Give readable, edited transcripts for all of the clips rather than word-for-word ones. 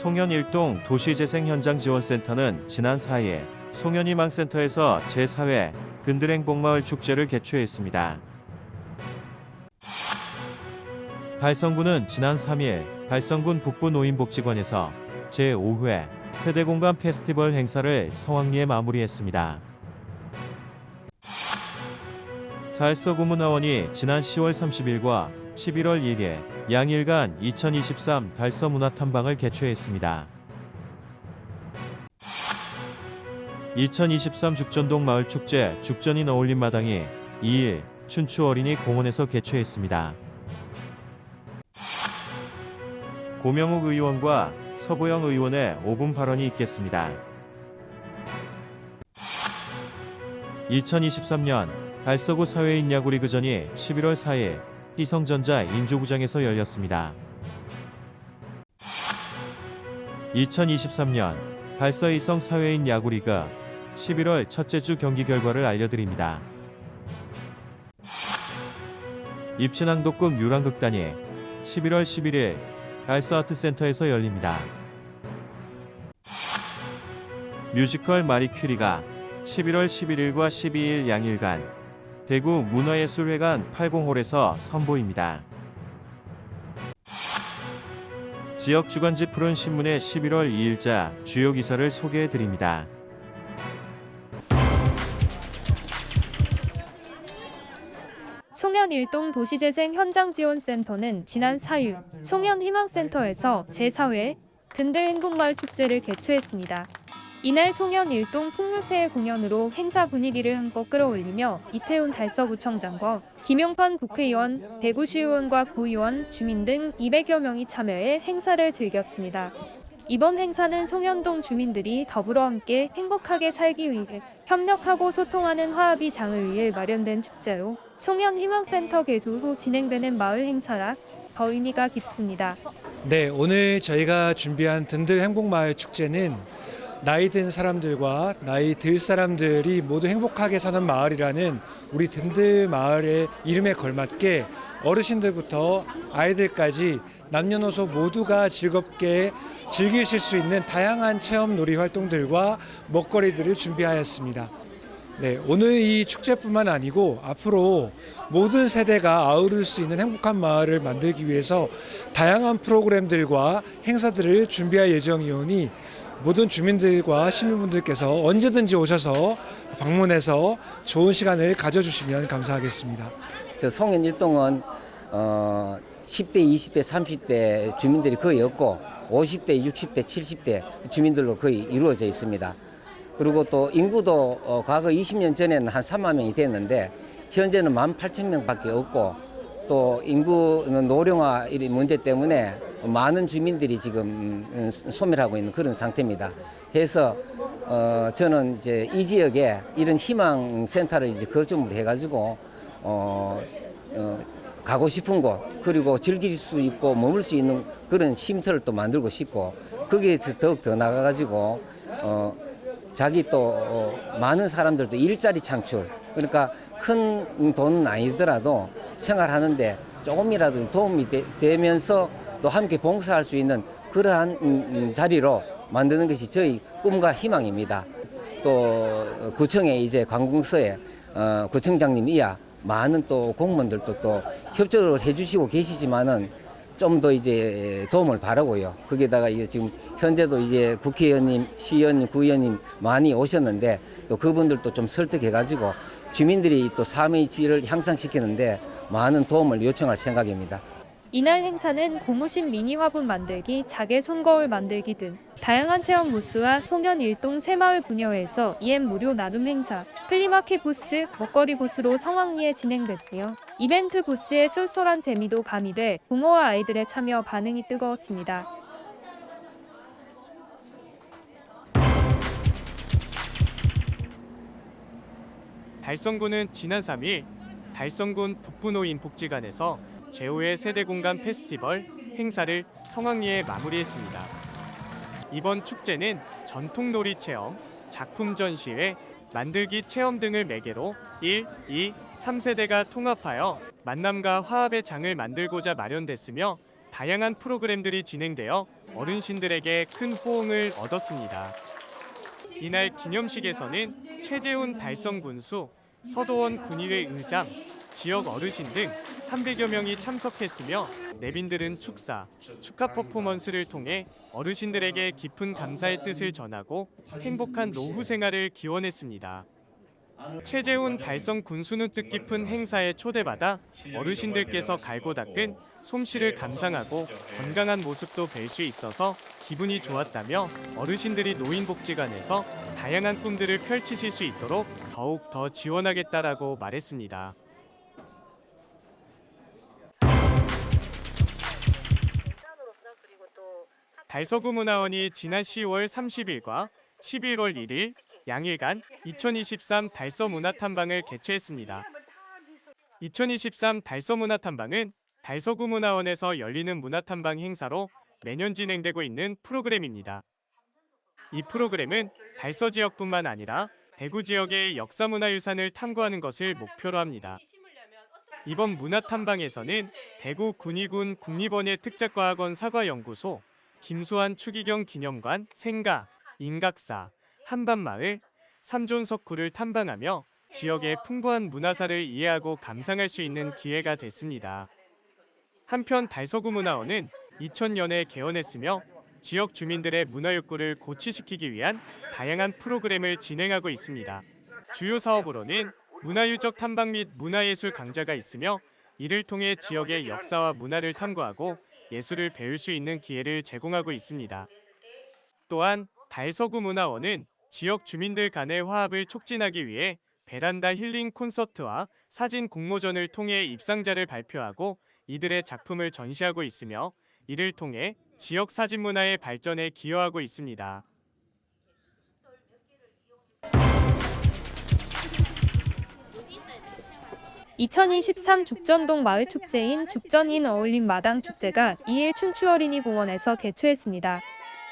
송현 일동 도시재생현장지원센터는 지난 4일 송현희망센터에서 제4회 근들행복마을 축제를 개최했습니다. 달성군은 지난 3일 달성군 북부 노인복지관에서 제5회 세대공감 페스티벌 행사를 성황리에 마무리했습니다. 달서구문화원이 지난 10월 30일과 11월 1일 양일간 2023 달서문화탐방을 개최했습니다. 2023 죽전동 마을축제 죽전인 어울림마당이 2일 춘추어린이 공원에서 개최했습니다. 고명욱 의원과 서보영 의원의 5분 발언이 있겠습니다. 2023년 달서구 사회인 야구리그전이 11월 4일 희성전자 인조구장에서 열렸습니다. 2023년 달서 이성 사회인 야구리그 11월 첫째 주 경기 결과를 알려드립니다. 입춘항독극 유랑극단이 11월 11일 달서 아트센터에서 열립니다. 뮤지컬 마리 큐리가 11월 11일과 12일 양일간 대구 문화예술회관 80홀에서 선보입니다. 지역 주간지 푸른 신문의 11월 2일자 주요 기사를 소개해드립니다. 송현 일동 도시재생현장지원센터는 지난 4일 송현희망센터에서 제4회 근들행복마을 축제를 개최했습니다. 이날 송현 일동 풍물패의 공연으로 행사 분위기를 한껏 끌어올리며 이태훈 달서구청장과 김용판 국회의원, 대구시의원과 구의원, 주민 등 200여 명이 참여해 행사를 즐겼습니다. 이번 행사는 송현동 주민들이 더불어 함께 행복하게 살기 위해 협력하고 소통하는 화합이 장을 위해 마련된 축제로 송현희망센터 개소 후 진행되는 마을 행사라 더 의미가 깊습니다. 네, 오늘 저희가 준비한 든들행복마을 축제는 나이 든 사람들과 나이 들 사람들이 모두 행복하게 사는 마을이라는 우리 든들 마을의 이름에 걸맞게 어르신들부터 아이들까지 남녀노소 모두가 즐겁게 즐기실 수 있는 다양한 체험 놀이 활동들과 먹거리들을 준비하였습니다. 네, 오늘 이 축제뿐만 아니고 앞으로 모든 세대가 아우를 수 있는 행복한 마을을 만들기 위해서 다양한 프로그램들과 행사들을 준비할 예정이오니 모든 주민들과 시민분들께서 언제든지 오셔서 방문해서 좋은 시간을 가져주시면 감사하겠습니다. 저 송현 일동은 10대, 20대, 30대 주민들이 거의 없고 50대, 60대, 70대 주민들로 거의 이루어져 있습니다. 그리고 또 인구도 과거 20년 전에는 한 3만 명이 됐는데 현재는 18,000명밖에 없고 또 인구 노령화 이런 문제 때문에 많은 주민들이 지금 소멸하고 있는 그런 상태입니다. 그래서 저는 이제 이 지역에 이런 희망센터를 이제 거점으로 해가지고 가고 싶은 곳 그리고 즐길 수 있고 머물 수 있는 그런 쉼터를 또 만들고 싶고 거기에서 더욱 더 나가가지고 자기 또 많은 사람들도 일자리 창출 그러니까 큰 돈은 아니더라도 생활하는데 조금이라도 도움이 되면서 또 함께 봉사할 수 있는 그러한 자리로 만드는 것이 저희 꿈과 희망입니다. 또 구청에 이제 관공서에 구청장님 이하 많은 또 공무원들도 또 협조를 해주시고 계시지만은 좀 더 이제 도움을 바라고요. 거기에다가 이제 지금 현재도 이제 국회의원님, 시의원님, 구의원님 많이 오셨는데 또 그분들도 좀 설득해가지고 주민들이 또 삶의 질을 향상시키는데 많은 도움을 요청할 생각입니다. 이날 행사는 고무신 미니 화분 만들기, 자개 손거울 만들기 등 다양한 체험 부스와 송현 일동 새마을 분여회에서 EM 무료 나눔 행사, 플리마켓 부스, 먹거리 부스로 성황리에 진행됐으며 이벤트 부스에 쏠쏠한 재미도 가미돼 부모와 아이들의 참여 반응이 뜨거웠습니다. 달성군은 지난 3일 달성군 북부노인복지관에서 제5회 세대공감 페스티벌 행사를 성황리에 마무리했습니다. 이번 축제는 전통놀이 체험, 작품 전시회, 만들기 체험 등을 매개로 1, 2, 3세대가 통합하여 만남과 화합의 장을 만들고자 마련됐으며 다양한 프로그램들이 진행되어 어르신들에게 큰 호응을 얻었습니다. 이날 기념식에서는 최재훈 달성군수, 서도원 군의회 의장, 지역 어르신 등 300여 명이 참석했으며 내빈들은 축하 퍼포먼스를 통해 어르신들에게 깊은 감사의 뜻을 전하고 행복한 노후 생활을 기원했습니다. 최재훈 달성 군수는 뜻깊은 행사에 초대받아 어르신들께서 갈고 닦은 솜씨를 감상하고 건강한 모습도 뵐 수 있어서 기분이 좋았다며 어르신들이 노인복지관에서 다양한 꿈들을 펼치실 수 있도록 더욱 더 지원하겠다라고 말했습니다. 달서구 문화원이 지난 10월 30일과 11월 1일 양일간 2023 달서 문화탐방을 개최했습니다. 2023 달서 문화탐방은 달서구 문화원에서 열리는 문화탐방 행사로 매년 진행되고 있는 프로그램입니다. 이 프로그램은 달서 지역뿐만 아니라 대구 지역의 역사문화유산을 탐구하는 것을 목표로 합니다. 이번 문화탐방에서는 대구 군위군 국립원예 특작과학원 사과연구소, 김수환 추기경 기념관, 생가, 인각사, 한밤마을, 삼존석구를 탐방하며 지역의 풍부한 문화사를 이해하고 감상할 수 있는 기회가 됐습니다. 한편 달서구 문화원은 2000년에 개원했으며 지역 주민들의 문화욕구를 고취시키기 위한 다양한 프로그램을 진행하고 있습니다. 주요 사업으로는 문화유적 탐방 및 문화예술 강좌가 있으며 이를 통해 지역의 역사와 문화를 탐구하고 예술을 배울 수 있는 기회를 제공하고 있습니다. 또한 달서구 문화원은 지역 주민들 간의 화합을 촉진하기 위해 베란다 힐링 콘서트와 사진 공모전을 통해 입상자를 발표하고 이들의 작품을 전시하고 있으며 이를 통해 지역 사진 문화의 발전에 기여하고 있습니다. (2023) 죽전동 마을축제인 죽전인 어울림 마당축제가 2일 춘추어린이공원에서 개최했습니다.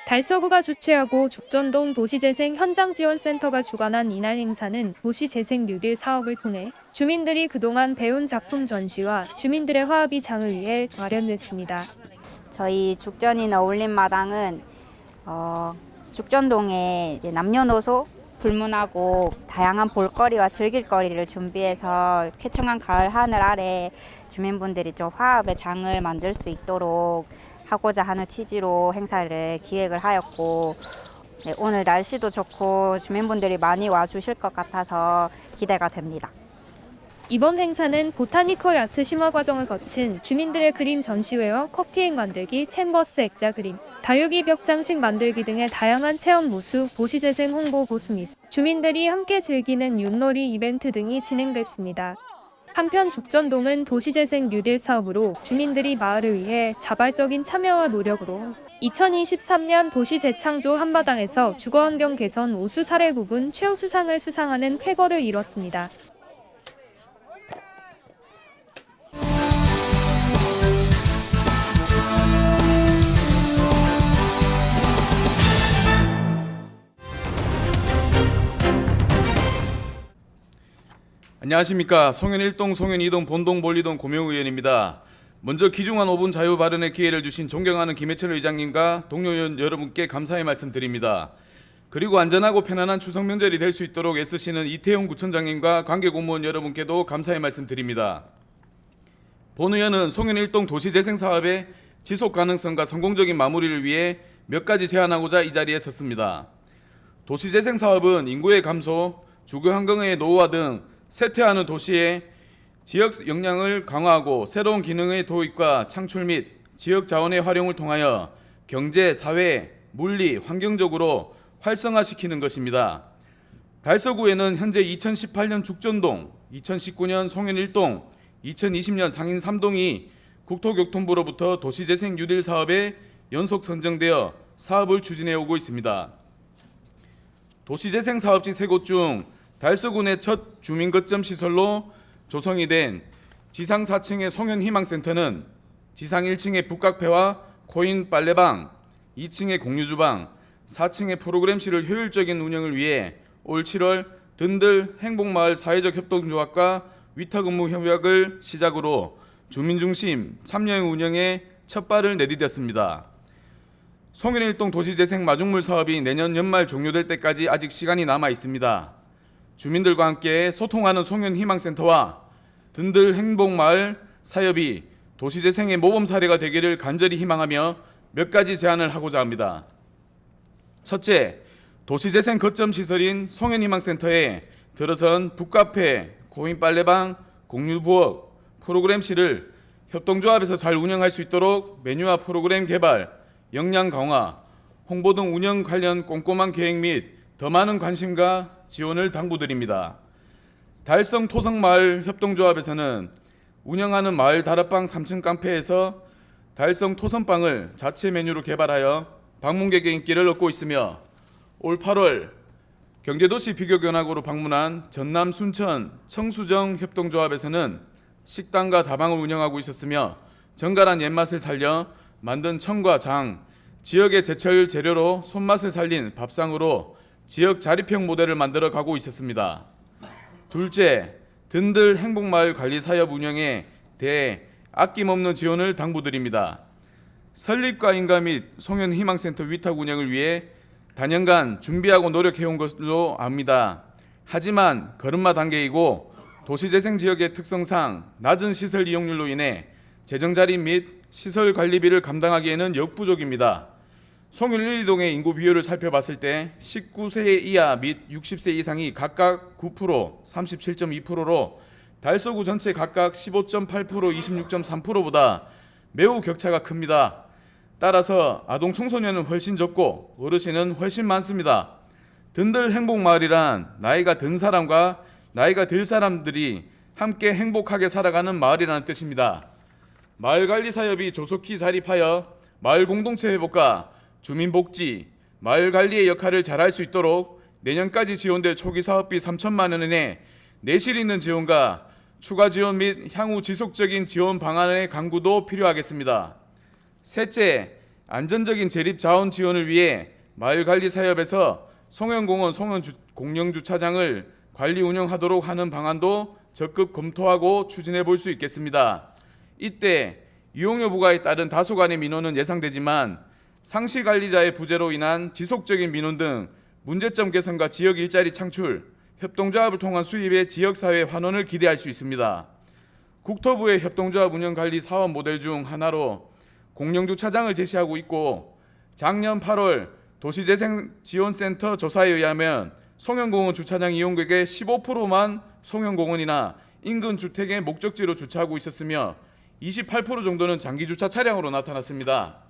달서구가 주최하고 죽전동 도시재생 현장지원센터가 주관한 이날 행사는 도시재생 뉴딜 사업을 통해 주민들이 그동안 배운 작품 전시와 주민들의 화합이 장을 위해 마련됐습니다. 저희 죽전인 어울림 마당은 죽전동에 남녀노소 불문하고 다양한 볼거리와 즐길거리를 준비해서 쾌청한 가을 하늘 아래 주민분들이 좀 화합의 장을 만들 수 있도록 하고자 하는 취지로 행사를 기획을 하였고, 오늘 날씨도 좋고 주민분들이 많이 와주실 것 같아서 기대가 됩니다. 이번 행사는 보타니컬 아트 심화 과정을 거친 주민들의 그림 전시회와 커피액 만들기, 챔버스 액자 그림, 다육이 벽 장식 만들기 등의 다양한 체험 모수, 도시재생 홍보 보수 및 주민들이 함께 즐기는 윷놀이 이벤트 등이 진행됐습니다. 한편 죽전동은 도시재생 뉴딜 사업으로 주민들이 마을을 위해 자발적인 참여와 노력으로 2023년 도시 재창조 한마당에서 주거환경 개선 우수 사례 부분 최우수상을 수상하는 쾌거를 이뤘습니다. 안녕하십니까. 송현 1동, 송현 2동, 본동, 볼리동 고명우 의원입니다. 먼저 귀중한 5분 자유 발언의 기회를 주신 존경하는 김해철 의장님과 동료 의원 여러분께 감사의 말씀드립니다. 그리고 안전하고 편안한 추석 명절이 될 수 있도록 애쓰시는 이태용 구청장님과 관계 공무원 여러분께도 감사의 말씀드립니다. 본 의원은 송현 1동 도시재생 사업의 지속 가능성과 성공적인 마무리를 위해 몇 가지 제안하고자 이 자리에 섰습니다. 도시재생 사업은 인구의 감소, 주거 환경의 노후화 등 쇠퇴하는 도시의 지역 역량을 강화하고 새로운 기능의 도입과 창출 및 지역 자원의 활용을 통하여 경제, 사회, 물리, 환경적으로 활성화시키는 것입니다. 달서구에는 현재 2018년 죽전동, 2019년 송현 1동, 2020년 상인 3동이 국토교통부로부터 도시재생 뉴딜 사업에 연속 선정되어 사업을 추진해 오고 있습니다. 도시재생 사업지 3곳 중 달서군의 첫 주민거점 시설로 조성이 된 지상 4층의 송현희망센터는 지상 1층의 북카페와 코인 빨래방, 2층의 공유주방, 4층의 프로그램실을 효율적인 운영을 위해 올 7월 든들 행복마을 사회적 협동조합과 위탁근무 협약을 시작으로 주민중심 참여형 운영에 첫 발을 내디뎠습니다. 송현일동 도시재생 마중물 사업이 내년 연말 종료될 때까지 아직 시간이 남아 있습니다. 주민들과 함께 소통하는 송현희망센터와 든들 행복마을 사업이 도시재생의 모범 사례가 되기를 간절히 희망하며 몇 가지 제안을 하고자 합니다. 첫째, 도시재생 거점 시설인 송현희망센터에 들어선 북카페, 고인 빨래방, 공유부엌, 프로그램실을 협동조합에서 잘 운영할 수 있도록 메뉴와 프로그램 개발, 역량 강화, 홍보 등 운영 관련 꼼꼼한 계획 및 더 많은 관심과 지원을 당부드립니다. 달성 토성마을 협동조합에서는 운영하는 마을 다락방 3층 깡페에서 달성 토성빵을 자체 메뉴로 개발하여 방문객의 인기를 얻고 있으며 올 8월 경제도시 비교견학으로 방문한 전남 순천 청수정 협동조합에서는 식당과 다방을 운영하고 있었으며 정갈한 옛맛을 살려 만든 청과 장, 지역의 제철 재료로 손맛을 살린 밥상으로 지역 자립형 모델을 만들어 가고 있었습니다. 둘째, 든들 행복마을 관리 사업 운영에 대해 아낌없는 지원을 당부드립니다. 설립과 인가 및 송현희망센터 위탁 운영을 위해 단연간 준비하고 노력해온 것으로 압니다. 하지만 걸음마 단계이고 도시재생 지역의 특성상 낮은 시설 이용률로 인해 재정자립 및 시설 관리비를 감당하기에는 역부족입니다. 송일 1동의 인구 비율을 살펴봤을 때 19세 이하 및 60세 이상이 각각 9%, 37.2%로 달서구 전체 각각 15.8%, 26.3%보다 매우 격차가 큽니다. 따라서 아동 청소년은 훨씬 적고 어르신은 훨씬 많습니다. 든들 행복마을이란 나이가 든 사람과 나이가 들 사람들이 함께 행복하게 살아가는 마을이라는 뜻입니다. 마을관리 사업이 조속히 자립하여 마을 공동체 회복과 주민복지, 마을관리의 역할을 잘할 수 있도록 내년까지 지원될 초기 사업비 3천만 원의 내실 있는 지원과 추가 지원 및 향후 지속적인 지원 방안의 강구도 필요하겠습니다. 셋째, 안전적인 재립 자원 지원을 위해 마을관리 사업에서 송현공원 공영주차장을 관리 운영하도록 하는 방안도 적극 검토하고 추진해 볼 수 있겠습니다. 이때 이용료 부과에 따른 다소간의 민원은 예상되지만 상시 관리자의 부재로 인한 지속적인 민원 등 문제점 개선과 지역 일자리 창출, 협동조합을 통한 수입의 지역사회 환원을 기대할 수 있습니다. 국토부의 협동조합 운영관리 사업 모델 중 하나로 공영주차장을 제시하고 있고 작년 8월 도시재생지원센터 조사에 의하면 송현공원 주차장 이용객의 15%만 송현공원이나 인근 주택의 목적지로 주차하고 있었으며 28% 정도는 장기주차 차량으로 나타났습니다.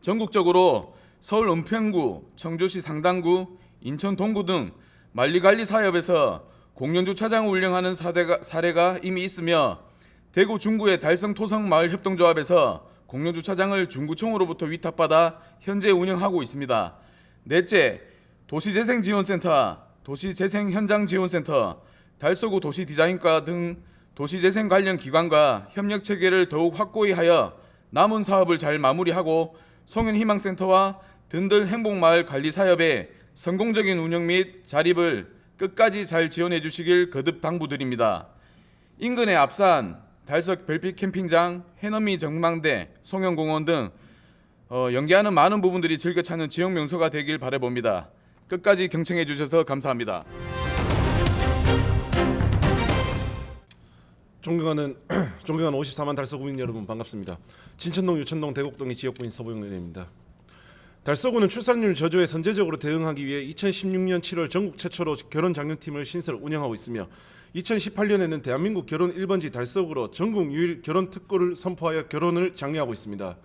전국적으로 서울 은평구, 청주시 상당구, 인천 동구 등 만리관리 사업에서 공영주차장을 운영하는 사례가 이미 있으며 대구 중구의 달성토성마을협동조합에서 공영주차장을 중구청으로부터 위탁받아 현재 운영하고 있습니다. 넷째, 도시재생지원센터, 도시재생현장지원센터, 달서구 도시디자인과 등 도시재생 관련 기관과 협력체계를 더욱 확고히 하여 남은 사업을 잘 마무리하고 송현희망센터와 든들 행복마을 관리 사업의 성공적인 운영 및 자립을 끝까지 잘 지원해 주시길 거듭 당부드립니다. 인근의 앞산, 달석 별빛 캠핑장, 해넘이 전망대, 송현공원 등 연계하는 많은 부분들이 즐겨 찾는 지역 명소가 되길 바라봅니다. 끝까지 경청해 주셔서 감사합니다. 존경하는 54만 달서구민 여러분 반갑습니다. 진천동, 유천동, 대곡동의 지역구인 서보영 의원입니다. 달서구는 출산율 저조에 선제적으로 대응하기 위해 2016년 7월 전국 최초로 결혼 장려팀을 신설 운영하고 있으며 2018년에는 대한민국 결혼 1번지 달서구로 전국 유일 결혼 특구를 선포하여 결혼을 장려하고 있습니다.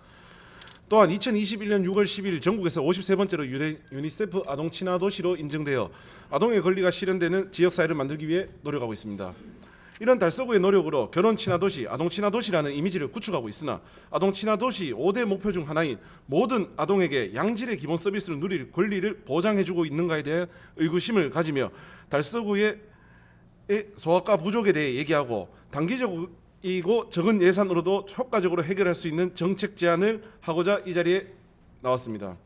또한 2021년 6월 10일 전국에서 53번째로 유니세프 아동 친화 도시로 인정되어 아동의 권리가 실현되는 지역사회를 만들기 위해 노력하고 있습니다. 이런 달서구의 노력으로 결혼 친화 도시, 아동 친화 도시라는 이미지를 구축하고 있으나 아동 친화 도시 5대 목표 중 하나인 모든 아동에게 양질의 기본 서비스를 누릴 권리를 보장해주고 있는가에 대한 의구심을 가지며 달서구의 소아과 부족에 대해 얘기하고 단기적이고 적은 예산으로도 효과적으로 해결할 수 있는 정책 제안을 하고자 이 자리에 나왔습니다.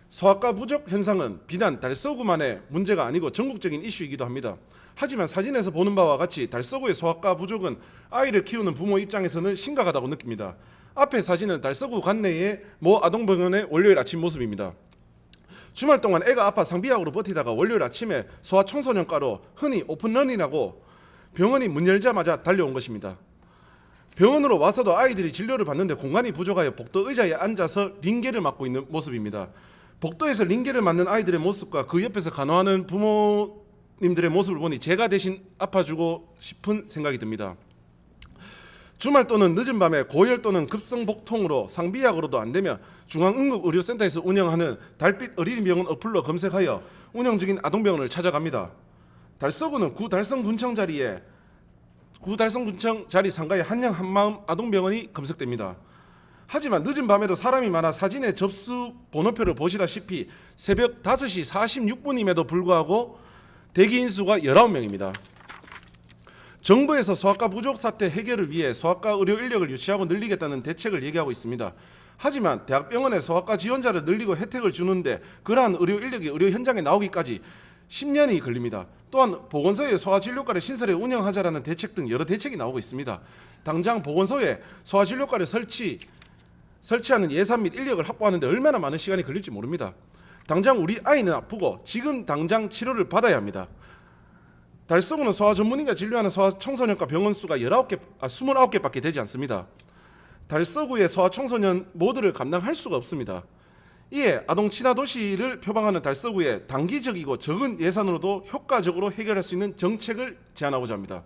소아과 부족 현상은 비단 달서구만의 문제가 아니고 전국적인 이슈이기도 합니다. 하지만 사진에서 보는 바와 같이 달서구의 소아과 부족은 아이를 키우는 부모 입장에서는 심각하다고 느낍니다. 앞에 사진은 달서구 관내의 모 아동병원의 월요일 아침 모습입니다. 주말 동안 애가 아파 상비약으로 버티다가 월요일 아침에 소아청소년과로 흔히 오픈런이라고 병원이 문 열자마자 달려온 것입니다. 병원으로 와서도 아이들이 진료를 받는데 공간이 부족하여 복도 의자에 앉아서 링게를 맞고 있는 모습입니다. 복도에서 링게를 맞는 아이들의 모습과 그 옆에서 간호하는 부모님들의 모습을 보니 제가 대신 아파주고 싶은 생각이 듭니다. 주말 또는 늦은 밤에 고열 또는 급성복통으로 상비약으로도 안 되면 중앙응급의료센터에서 운영하는 달빛 어린이병원 어플로 검색하여 운영 중인 아동병원을 찾아갑니다. 달서구는 구 달성군청 자리 상가에 한양 한마음 아동병원이 검색됩니다. 하지만 늦은 밤에도 사람이 많아 사진의 접수 번호표를 보시다시피 새벽 5시 46분임에도 불구하고 대기 인수가 19명입니다. 정부에서 소아과 부족 사태 해결을 위해 소아과 의료 인력을 유치하고 늘리겠다는 대책을 얘기하고 있습니다. 하지만 대학병원에 소아과 지원자를 늘리고 혜택을 주는데 그러한 의료 인력이 의료 현장에 나오기까지 10년이 걸립니다. 또한 보건소에 소아진료과를 신설해 운영하자라는 대책 등 여러 대책이 나오고 있습니다. 당장 보건소에 소아진료과를 설치하는 예산 및 인력을 확보하는데 얼마나 많은 시간이 걸릴지 모릅니다. 당장 우리 아이는 아프고 지금 당장 치료를 받아야 합니다. 달서구는 소아 전문의가 진료하는 소아청소년과 병원 수가 29개밖에 되지 않습니다. 달서구의 소아청소년 모두를 감당할 수가 없습니다. 이에 아동 친화 도시를 표방하는 달서구에 단기적이고 적은 예산으로도 효과적으로 해결할 수 있는 정책을 제안하고자 합니다.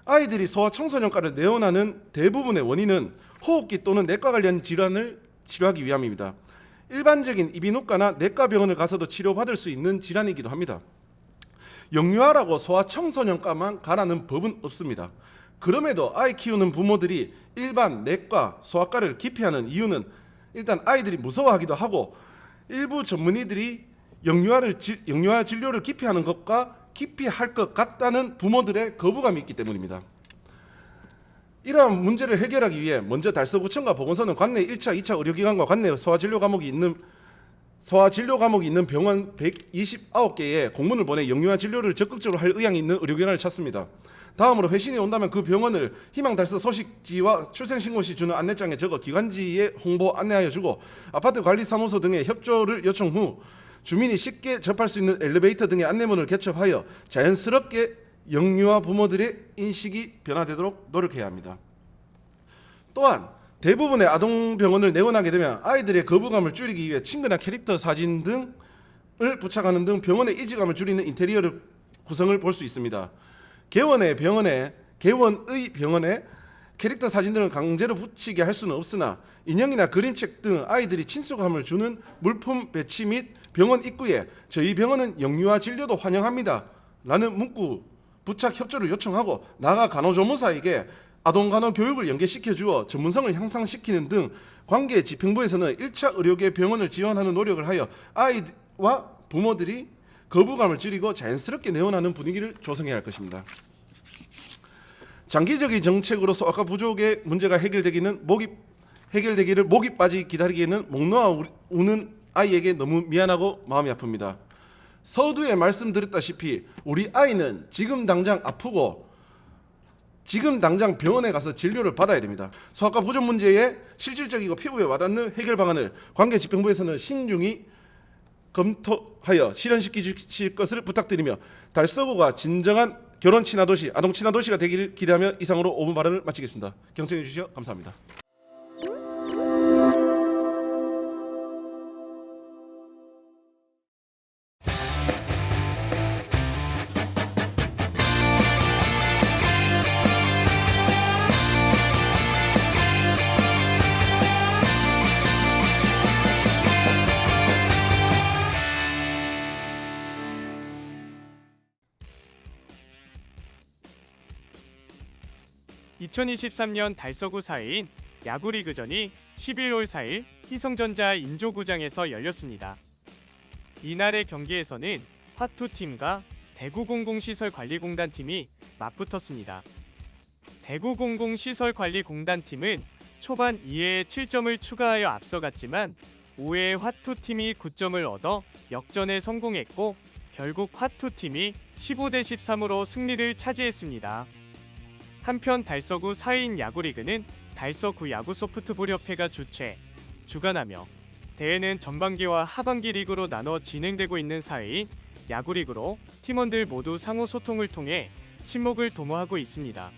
아이들이 소아청소년과를 내원하는 대부분의 원인은 호흡기 또는 내과 관련 질환을 치료하기 위함입니다. 일반적인 이비인후과나 내과 병원을 가서도 치료받을 수 있는 질환이기도 합니다. 영유아라고 소아청소년과만 가라는 법은 없습니다. 그럼에도 아이 키우는 부모들이 일반 내과, 소아과를 기피하는 이유는 일단 아이들이 무서워하기도 하고 일부 전문의들이 영유아 진료를 기피하는 것과 기피할 것 같다는 부모들의 거부감이 있기 때문입니다. 이러한 문제를 해결하기 위해 먼저 달서구청과 보건소는 관내 1차, 2차 의료기관과 관내 소아진료 과목이 있는 병원 129개에 공문을 보내 영유아 진료를 적극적으로 할 의향이 있는 의료기관을 찾습니다. 다음으로 회신이 온다면 그 병원을 희망달서 소식지와 출생신고시 주는 안내장에 적어 기관지에 홍보 안내하여 주고 아파트 관리사무소 등의 협조를 요청 후 주민이 쉽게 접할 수 있는 엘리베이터 등의 안내문을 개첩하여 자연스럽게 영유아 부모들의 인식이 변화되도록 노력해야 합니다. 또한 대부분의 아동병원을 내원하게 되면 아이들의 거부감을 줄이기 위해 친근한 캐릭터 사진 등을 부착하는 등 병원의 이질감을 줄이는 인테리어를 구성을 볼 수 있습니다. 개원의 병원에 캐릭터 사진 등을 강제로 붙이게 할 수는 없으나 인형이나 그림책 등 아이들이 친숙함을 주는 물품 배치 및 병원 입구에 저희 병원은 영유아 진료도 환영합니다 라는 문구 부착 협조를 요청하고 나아가 간호조무사에게 아동간호 교육을 연계시켜 주어 전문성을 향상시키는 등 관계 집행부에서는 1차 의료계 병원을 지원하는 노력을 하여 아이와 부모들이 거부감을 줄이고 자연스럽게 내원하는 분위기를 조성해야 할 것입니다. 장기적인 정책으로서 아까 부족의 문제가 해결되기를 목이 빠지 기다리기에는 목 놓아 우는 아이에게 너무 미안하고 마음이 아픕니다. 서두에 말씀드렸다시피 우리 아이는 지금 당장 아프고 지금 당장 병원에 가서 진료를 받아야 됩니다. 소아과 부족 문제에 실질적이고 피부에 와닿는 해결 방안을 관계 집행부에서는 신중히 검토하여 실현시켜 주실 것을 부탁드리며 달서구가 진정한 결혼 친화 도시, 아동 친화 도시가 되기를 기대하며 이상으로 5분 발언을 마치겠습니다. 경청해 주시어 감사합니다. (2023년) 달서구 사회인 야구리그전이 11월 4일 희성전자 인조구장에서 열렸습니다. 이날의 경기에서는 화투팀과 대구공공시설관리공단 팀이 맞붙었습니다. 대구공공시설관리공단 팀은 초반 2회에 7점을 추가하여 앞서갔지만 5회에 화투팀이 9점을 얻어 역전에 성공했고 결국 화투팀이 15대 13으로 승리를 차지했습니다. 한편 달서구 사회인 야구리그는 달서구 야구 소프트볼 협회가 주최, 주관하며 대회는 전반기와 하반기 리그로 나눠 진행되고 있는 사회인 야구리그로 팀원들 모두 상호 소통을 통해 친목을 도모하고 있습니다.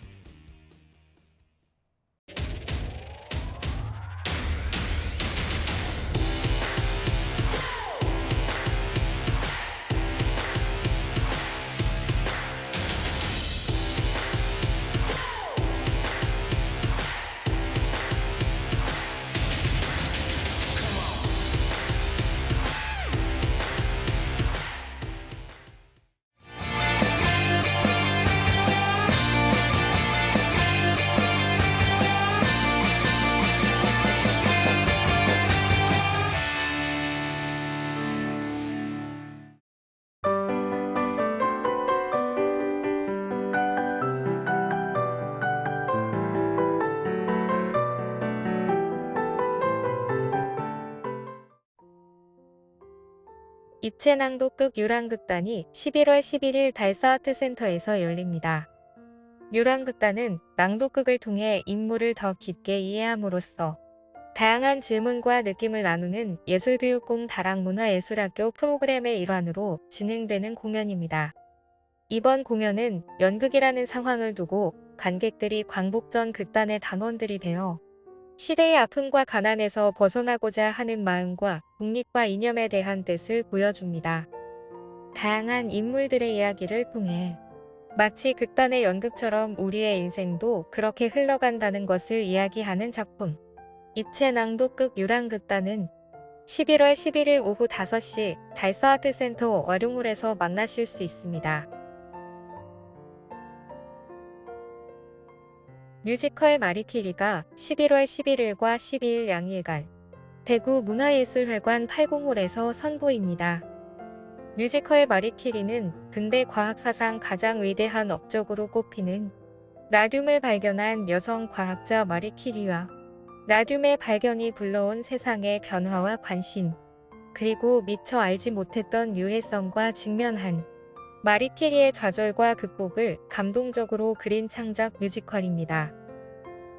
입체낭독극 유랑극단이 11월 11일 달서아트센터에서 열립니다. 유랑극단은 낭독극을 통해 인물을 더 깊게 이해함으로써 다양한 질문과 느낌을 나누는 예술교육공 다락문화예술학교 프로그램의 일환으로 진행되는 공연입니다. 이번 공연은 연극이라는 상황을 두고 관객들이 광복전 극단의 단원들이 되어 시대의 아픔과 가난에서 벗어나고자 하는 마음과 독립과 이념에 대한 뜻을 보여줍니다. 다양한 인물들의 이야기를 통해 마치 극단의 연극처럼 우리의 인생도 그렇게 흘러간다는 것을 이야기하는 작품. 입체낭독극 유랑극단은 11월 11일 오후 5시 달서아트센터 월용홀에서 만나실 수 있습니다. 뮤지컬 마리퀴리가 11월 11일과 12일 양일간 대구 문화예술회관 80홀에서 선보입니다. 뮤지컬 마리퀴리는 근대 과학사상 가장 위대한 업적으로 꼽히는 라듐을 발견한 여성 과학자 마리퀴리와 라듐의 발견이 불러온 세상의 변화와 관심, 그리고 미처 알지 못했던 유해성과 직면한 마리퀴리의 좌절과 극복을 감동적으로 그린 창작 뮤지컬입니다.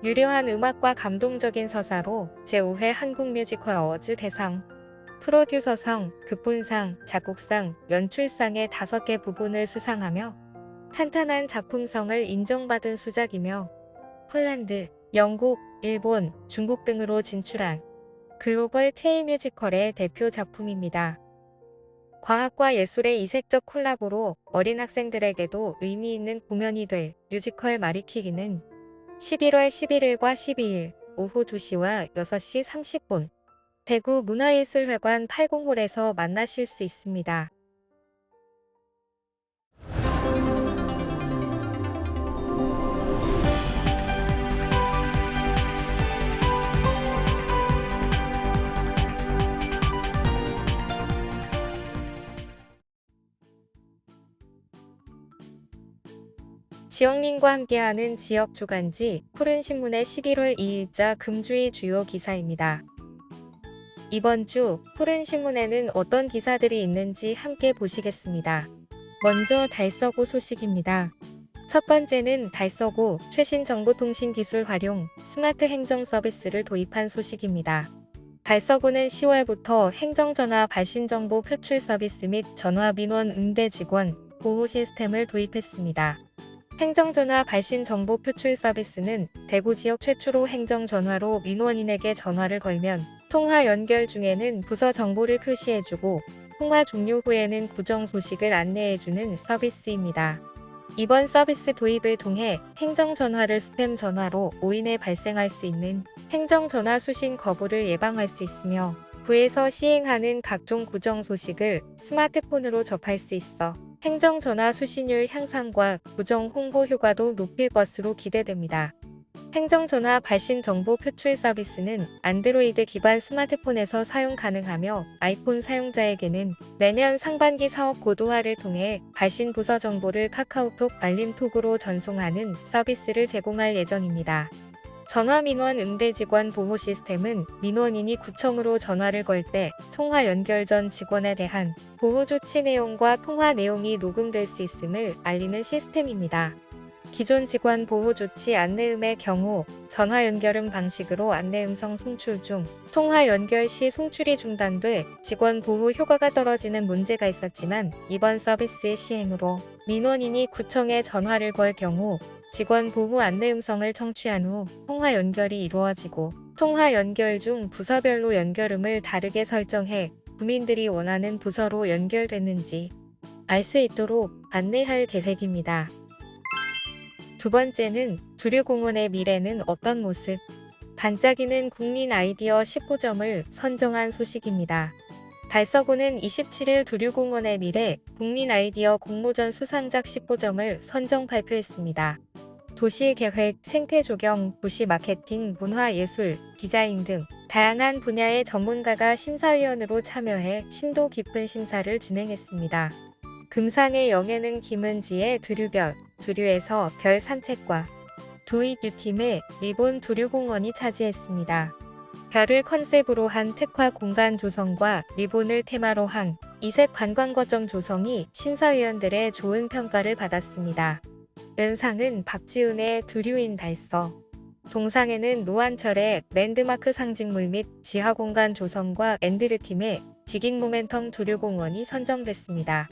유려한 음악과 감동적인 서사로 제5회 한국뮤지컬 어워즈 대상, 프로듀서상, 극본상, 작곡상, 연출상의 5개 부분을 수상하며 탄탄한 작품성을 인정받은 수작이며 폴란드, 영국, 일본, 중국 등으로 진출한 글로벌 K-뮤지컬의 대표 작품입니다. 과학과 예술의 이색적 콜라보로 어린 학생들에게도 의미 있는 공연이 될 뮤지컬 마리퀴리는 11월 11일과 12일 오후 2시와 6시 30분 대구 문화예술회관 80홀에서 만나실 수 있습니다. 지역민과 함께하는 지역 주간지 푸른신문의 11월 2일자 금주의 주요 기사입니다. 이번 주 푸른신문에는 어떤 기사들이 있는지 함께 보시겠습니다. 먼저 달서구 소식입니다. 첫 번째는 달서구 최신 정보통신기술 활용 스마트 행정 서비스를 도입한 소식입니다. 달서구는 10월부터 행정전화 발신정보 표출 서비스 및 전화 민원 응대 직원 보호 시스템을 도입했습니다. 행정전화 발신 정보 표출 서비스는 대구 지역 최초로 행정전화로 민원인에게 전화를 걸면 통화 연결 중에는 부서 정보를 표시해주고 통화 종료 후에는 구정 소식을 안내해주는 서비스입니다. 이번 서비스 도입을 통해 행정전화를 스팸 전화로 오인에 발생할 수 있는 행정전화 수신 거부를 예방할 수 있으며 구에서 시행하는 각종 구정 소식을 스마트폰으로 접할 수 있어 행정전화 수신율 향상과 구정 홍보 효과도 높일 것으로 기대됩니다. 행정전화 발신 정보 표출 서비스는 안드로이드 기반 스마트폰에서 사용 가능하며 아이폰 사용자에게는 내년 상반기 사업 고도화를 통해 발신 부서 정보를 카카오톡 알림톡으로 전송하는 서비스를 제공할 예정입니다. 전화 민원 응대 직원 보호 시스템은 민원인이 구청으로 전화를 걸 때 통화 연결 전 직원에 대한 보호 조치 내용과 통화 내용이 녹음될 수 있음을 알리는 시스템입니다. 기존 직원 보호 조치 안내음의 경우 전화 연결음 방식으로 안내음성 송출 중 통화 연결 시 송출이 중단돼 직원 보호 효과가 떨어지는 문제가 있었지만 이번 서비스의 시행으로 민원인이 구청에 전화를 걸 경우 직원 보호 안내음성을 청취한 후 통화 연결이 이루어지고 통화 연결 중 부서별로 연결음을 다르게 설정해 구민들이 원하는 부서로 연결됐는지 알 수 있도록 안내할 계획입니다. 두 번째는 두류공원의 미래는 어떤 모습? 반짝이는 국민 아이디어 19점을 선정한 소식입니다. 달서구는 27일 두류공원의 미래 국민 아이디어 공모전 수상작 19점을 선정 발표했습니다. 도시계획, 생태조경, 도시 마케팅, 문화예술, 디자인 등 다양한 분야의 전문가가 심사위원으로 참여해 심도 깊은 심사를 진행했습니다. 금상의 영예는 김은지의 두류별, 두류에서 별 산책과 두잇유팀의 리본 두류공원이 차지했습니다. 별을 컨셉으로 한 특화 공간 조성과 리본을 테마로 한 이색 관광거점 조성이 심사위원들의 좋은 평가를 받았습니다. 은상은 박지은의 두류인 달서, 동상에는 노한철의 랜드마크 상징물 및 지하공간 조성과 앤드류팀의 디깅 모멘텀 두류공원이 선정됐습니다.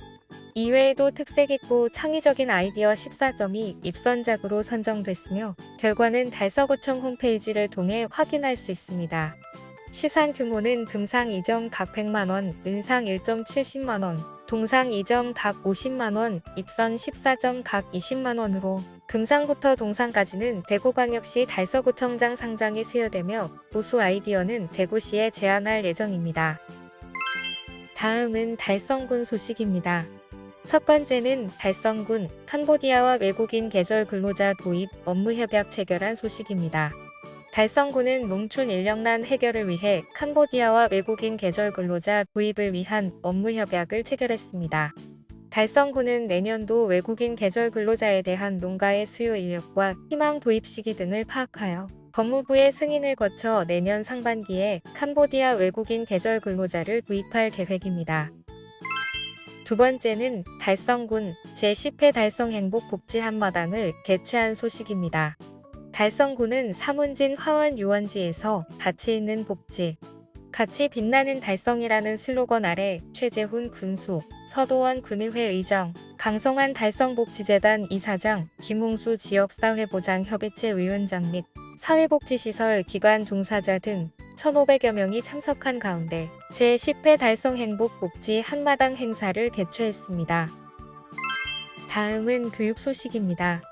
이외에도 특색있고 창의적인 아이디어 14점이 입선작으로 선정됐으며 결과는 달서구청 홈페이지를 통해 확인할 수 있습니다. 시상 규모는 금상 2점 각 100만원, 은상 1점 70만원, 동상 2점 각 50만원, 입선 14점 각 20만원으로 금상부터 동상까지는 대구광역시 달서구청장 상장이 수여되며 우수 아이디어는 대구시에 제안할 예정입니다. 다음은 달성군 소식입니다. 첫 번째는 달성군 캄보디아와 외국인 계절 근로자 도입 업무 협약 체결한 소식입니다. 달성군은 농촌 인력난 해결을 위해 캄보디아와 외국인 계절 근로자 도입을 위한 업무 협약을 체결했습니다. 달성군은 내년도 외국인 계절 근로자에 대한 농가의 수요 인력과 희망 도입 시기 등을 파악하여 법무부의 승인을 거쳐 내년 상반기에 캄보디아 외국인 계절 근로자를 도입할 계획입니다. 두 번째는 달성군 제10회 달성행복복지 한마당을 개최한 소식입니다. 달성군은 사문진 화원 유원지에서 가치 있는 복지, 같이 빛나는 달성이라는 슬로건 아래 최재훈 군수, 서도원 군의회 의장, 강성환 달성복지재단 이사장, 김홍수 지역사회보장협의체 위원장 및 사회복지시설 기관 종사자 등 1,500여 명이 참석한 가운데 제10회 달성행복복지 한마당 행사를 개최했습니다. 다음은 교육 소식입니다.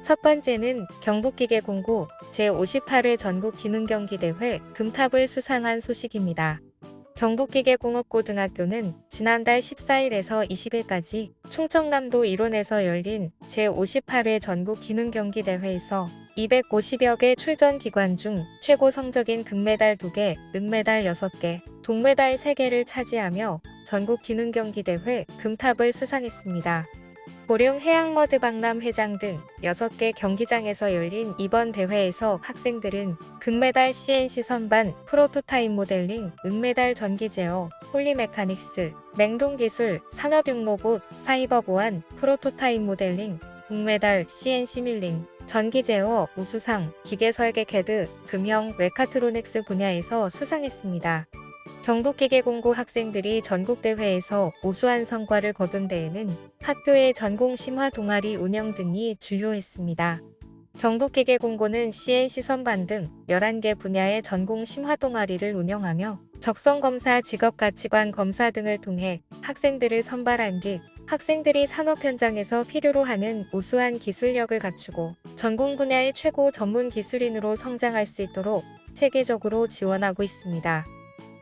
첫 번째는 경북기계공고 제58회 전국기능경기대회 금탑을 수상한 소식입니다. 경북기계공업고등학교는 지난달 14일에서 20일까지 충청남도 일원에서 열린 제58회 전국기능경기대회에서 250여 개 출전 기관 중 최고 성적인 금메달 2개, 은메달 6개, 동메달 3개를 차지하며 전국기능경기대회 금탑을 수상했습니다. 고령 해양머드 박람 회장 등 6개 경기장에서 열린 이번 대회에서 학생들은 금메달 CNC 선반, 프로토타입 모델링, 은메달 전기 제어, 폴리메카닉스, 냉동기술, 산업육로봇, 사이버 보안, 프로토타입 모델링, 동메달 CNC 밀링, 전기 제어, 우수상, 기계설계 캐드, 금형, 메카트로닉스 분야에서 수상했습니다. 경북기계공고 학생들이 전국대회에서 우수한 성과를 거둔 데에는 학교의 전공심화 동아리 운영 등이 주요했습니다. 경북기계공고는 CNC 선반 등 11개 분야의 전공심화 동아리를 운영하며 적성검사, 직업가치관 검사 등을 통해 학생들을 선발한 뒤 학생들이 산업 현장에서 필요로 하는 우수한 기술력을 갖추고 전공 분야의 최고 전문 기술인으로 성장할 수 있도록 체계적으로 지원하고 있습니다.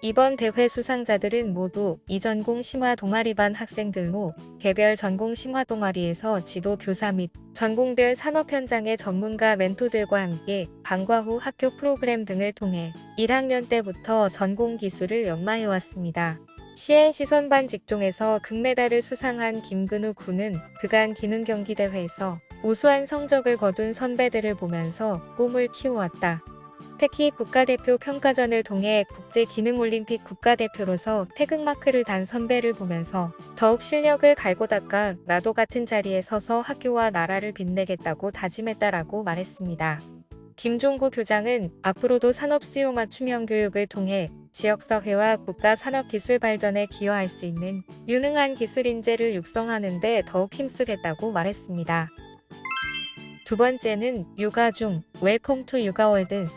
이번 대회 수상자들은 모두 이전공 심화 동아리반 학생들로 개별 전공 심화 동아리에서 지도 교사 및 전공별 산업 현장의 전문가 멘토들과 함께 방과 후 학교 프로그램 등을 통해 1학년 때부터 전공 기술을 연마해왔습니다. CNC 선반 직종에서 금메달을 수상한 김근우 군은 그간 기능경기대회에서 우수한 성적을 거둔 선배들을 보면서 꿈을 키워왔다. 특히 국가대표 평가전을 통해 국제기능올림픽 국가대표로서 태극마크를 단 선배를 보면서 더욱 실력을 갈고 닦아 나도 같은 자리에 서서 학교와 나라를 빛내겠다고 다짐했다라고 말했습니다. 김종구 교장은 앞으로도 산업수요 맞춤형 교육을 통해 지역사회와 국가 산업기술 발전에 기여할 수 있는 유능한 기술 인재를 육성하는 데 더욱 힘쓰겠다고 말했습니다. 두 번째는 육아중 웰컴 투 육아월드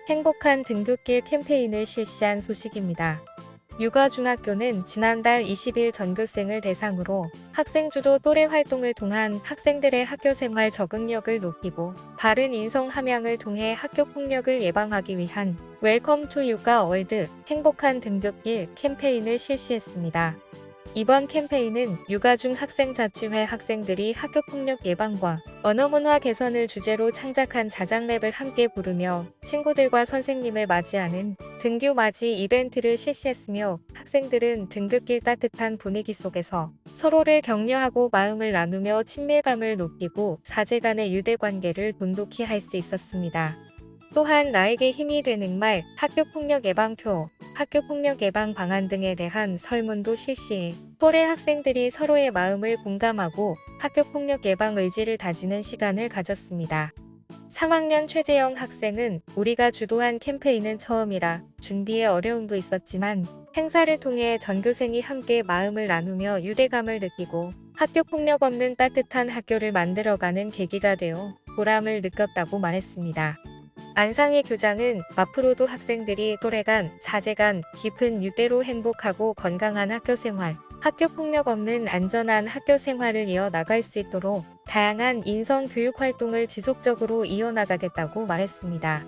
행복한 등굣길 캠페인을 실시한 소식입니다. 육아중학교는 지난달 20일 전교생을 대상으로 학생주도 또래 활동을 통한 학생들의 학교생활 적응력을 높이고 바른 인성 함양을 통해 학교폭력을 예방하기 위한 웰컴 투 육아월드 행복한 등굣길 캠페인을 실시했습니다. 이번 캠페인은 육아중 학생자치회 학생들이 학교폭력 예방과 언어문화 개선을 주제로 창작한 자장랩을 함께 부르며 친구들과 선생님을 맞이하는 등교 맞이 이벤트를 실시했으며 학생들은 등굣길 따뜻한 분위기 속에서 서로를 격려하고 마음을 나누며 친밀감을 높이고 사제 간의 유대관계를 돈독히 할 수 있었습니다. 또한 나에게 힘이 되는 말, 학교폭력 예방표, 학교폭력 예방 방안 등에 대한 설문도 실시해 또래 학생들이 서로의 마음을 공감하고 학교폭력 예방 의지를 다지는 시간을 가졌습니다. 3학년 최재영 학생은 우리가 주도한 캠페인은 처음이라 준비에 어려움도 있었지만 행사를 통해 전교생이 함께 마음을 나누며 유대감을 느끼고 학교폭력 없는 따뜻한 학교를 만들어가는 계기가 되어 보람을 느꼈다고 말했습니다. 안상희 교장은 앞으로도 학생들이 또래간, 사제간 깊은 유대로 행복하고 건강한 학교생활, 학교폭력 없는 안전한 학교생활을 이어나갈 수 있도록 다양한 인성교육 활동을 지속적으로 이어나가겠다고 말했습니다.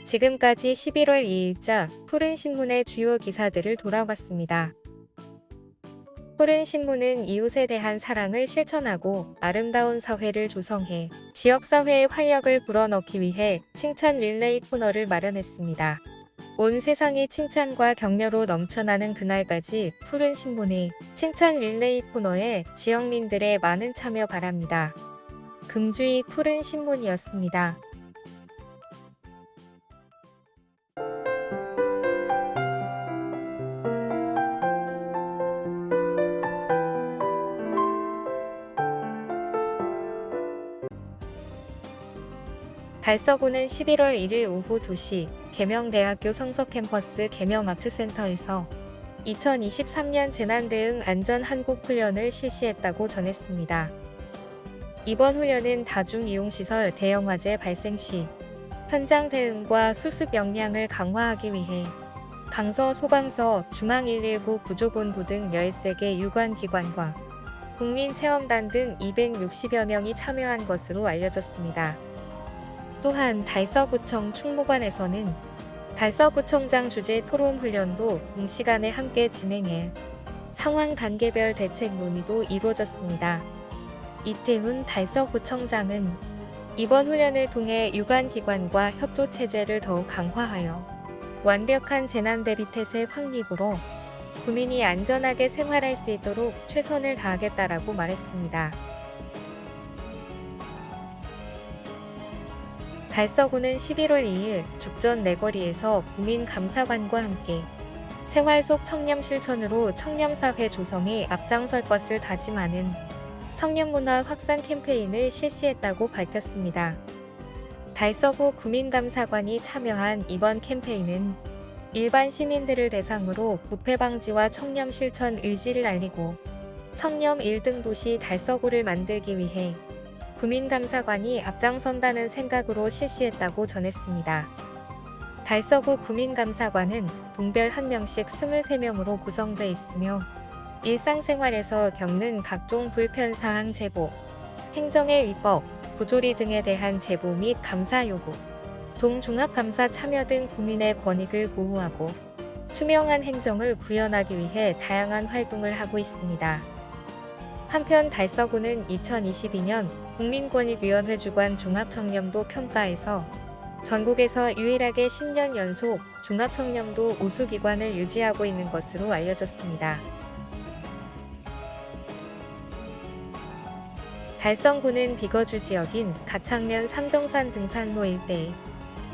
지금까지 11월 2일자 푸른신문의 주요 기사들을 돌아봤습니다. 푸른신문은 이웃에 대한 사랑을 실천하고 아름다운 사회를 조성해 지역사회의 활력을 불어넣기 위해 칭찬 릴레이 코너를 마련했습니다. 온 세상이 칭찬과 격려로 넘쳐나는 그날까지 푸른신문의 칭찬 릴레이 코너에 지역민들의 많은 참여 바랍니다. 금주의 푸른신문이었습니다. 달서구는 11월 1일 오후 2시 계명대학교 성서캠퍼스 계명아트센터에서 2023년 재난대응 안전한국훈련을 실시했다고 전했습니다. 이번 훈련은 다중이용시설 대형화재 발생 시 현장 대응과 수습 역량을 강화하기 위해 강서 소방서, 중앙119 구조본부 등 13개 유관기관과 국민체험단 등 260여 명이 참여한 것으로 알려졌습니다. 또한 달서구청 충무관에서는 달서구청장 주재 토론훈련도 동시간에 함께 진행해 상황 단계별 대책 논의도 이루어졌습니다. 이태훈 달서구청장은 이번 훈련을 통해 유관기관과 협조체제를 더욱 강화하여 완벽한 재난대비 태세 확립으로 구민이 안전하게 생활할 수 있도록 최선을 다하겠다라고 말했습니다. 달서구는 11월 2일 죽전 내거리에서 구민감사관과 함께 생활 속 청렴 실천으로 청렴사회 조성에 앞장설 것을 다짐하는 청렴문화 확산 캠페인을 실시했다고 밝혔습니다. 달서구 구민감사관이 참여한 이번 캠페인은 일반 시민들을 대상으로 부패 방지와 청렴 실천 의지를 알리고 청렴 1등 도시 달서구를 만들기 위해 구민감사관이 앞장선다는 생각으로 실시했다고 전했습니다. 달서구 구민감사관은 동별 1명씩 23명으로 구성돼 있으며 일상생활에서 겪는 각종 불편사항 제보, 행정의 위법, 부조리 등에 대한 제보 및 감사 요구, 동종합감사 참여 등 국민의 권익을 보호하고 투명한 행정을 구현하기 위해 다양한 활동을 하고 있습니다. 한편 달서구는 2022년 국민권익위원회 주관 종합청렴도 평가에서 전국에서 유일하게 10년 연속 종합청렴도 우수기관을 유지하고 있는 것으로 알려졌습니다. 달성구는 비거주 지역인 가창면 삼정산 등산로 일대에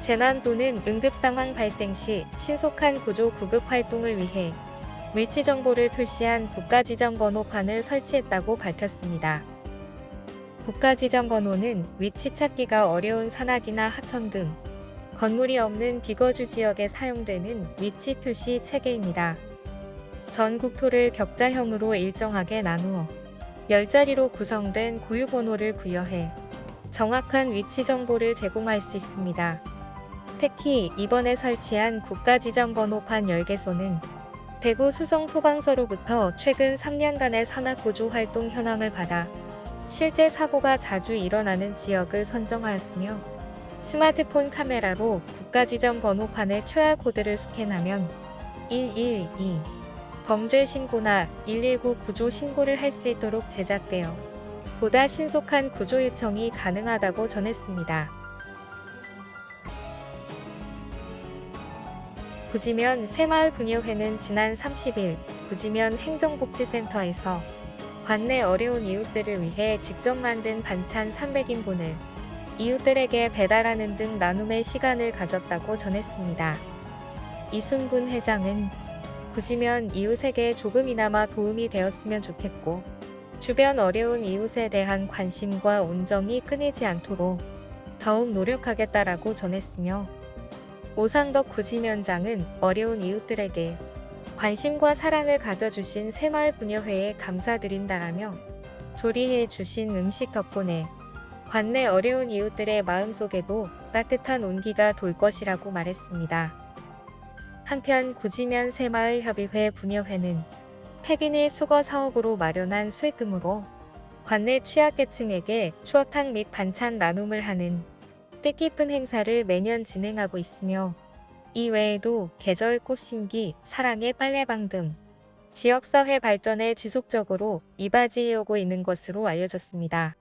재난 또는 응급 상황 발생 시 신속한 구조 구급 활동을 위해 위치 정보를 표시한 국가지정번호판을 설치했다고 밝혔습니다. 국가지정번호는 위치 찾기가 어려운 산악이나 하천 등 건물이 없는 비거주 지역에 사용되는 위치 표시 체계입니다. 전 국토를 격자형으로 일정하게 나누어 10자리로 구성된 구유번호를 부여해 정확한 위치 정보를 제공할 수 있습니다. 특히 이번에 설치한 국가지정번호판 10개소는 대구 수성소방서로부터 최근 3년간의 산악구조 활동 현황을 받아 실제 사고가 자주 일어나는 지역을 선정하였으며 스마트폰 카메라로 국가지정번호판의 QR코드를 스캔하면 112 범죄 신고나 119 구조 신고를 할 수 있도록 제작되어 보다 신속한 구조 요청이 가능하다고 전했습니다. 부지면 새마을분여회는 지난 30일 부지면 행정복지센터에서 관내 어려운 이웃들을 위해 직접 만든 반찬 300인분을 이웃들에게 배달하는 등 나눔의 시간을 가졌다고 전했습니다. 이순군 회장은 부지면 이웃에게 조금이나마 도움이 되었으면 좋겠고 주변 어려운 이웃에 대한 관심과 온정이 끊이지 않도록 더욱 노력하겠다라고 전했으며 오상덕 부지면장은 어려운 이웃들에게 관심과 사랑을 가져주신 새마을분여회에 감사드린다라며 조리해 주신 음식 덕분에 관내 어려운 이웃들의 마음속에도 따뜻한 온기가 돌 것이라고 말했습니다. 한편 구지면 새마을협의회 분여회는 폐비닐 수거 사업으로 마련한 수익금으로 관내 취약계층에게 추어탕 및 반찬 나눔을 하는 뜻깊은 행사를 매년 진행하고 있으며 이 외에도 계절 꽃 심기, 사랑의 빨래방 등 지역사회 발전에 지속적으로 이바지해오고 있는 것으로 알려졌습니다.